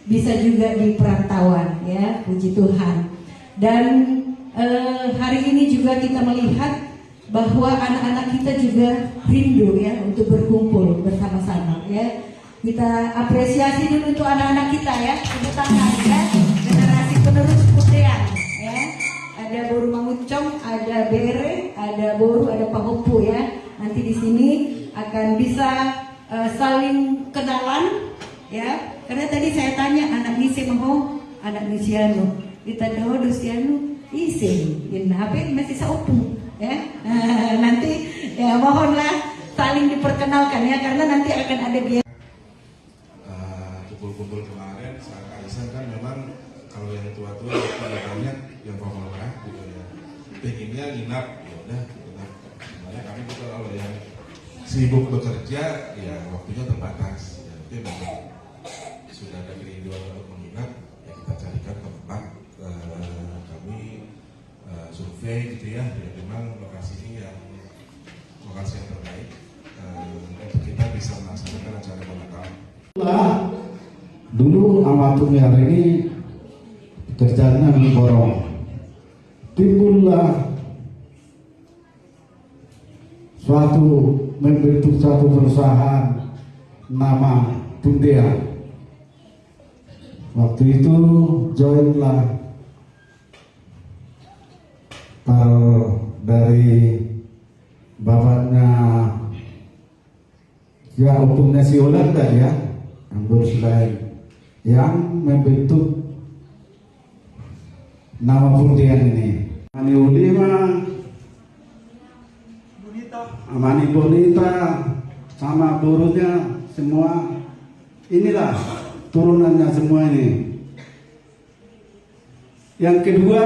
bisa juga di perantauan, ya, puji Tuhan. Dan hari ini juga kita melihat bahwa anak-anak kita juga rindu, ya, untuk berkumpul bersama-sama, ya. Kita apresiasi dulu untuk anak-anak kita, ya, tepuk tangan, ya, generasi penerus Putean, ya. Ada Boru Mangucong, ada Bere, ada Boru, ada Pak Hopu, ya. Nanti di sini akan bisa saling kenalan, ya. Karena tadi saya tanya anak Nise mau, anak Nisiano, kita dahulu Siano, isi, HP masih saupu, ya. Nanti ya mohonlah saling diperkenalkan, ya, karena nanti akan ada dia. Kumpul-kumpul kemarin saat arisan kan memang kalau yang tua-tua banyak yang formal gitu ya. Pengennya nginap, ya udah nginap. Sebenarnya kami juga kalau yang sibuk bekerja ya waktunya terbatas. Ya, itu memang sudah ada kerinduan untuk menginap, ya kita carikan tempat. Kami survei gitu ya, ya memang lokasi ini yang lokasi yang terbaik untuk kita bisa melaksanakan acara pemakaman. Dulu amatur hari ini kerjanya memborong, timbullah membentuk suatu perusahaan nama Pundea. Waktu itu joinlah dari bapaknya ya Opung Nasi Holanda, ya, Ambur Sulaim, yang membentuk nama Pundian ini. Amani Ulima, Amani Bonita, sama burunya semua, inilah turunannya semua ini. Yang kedua,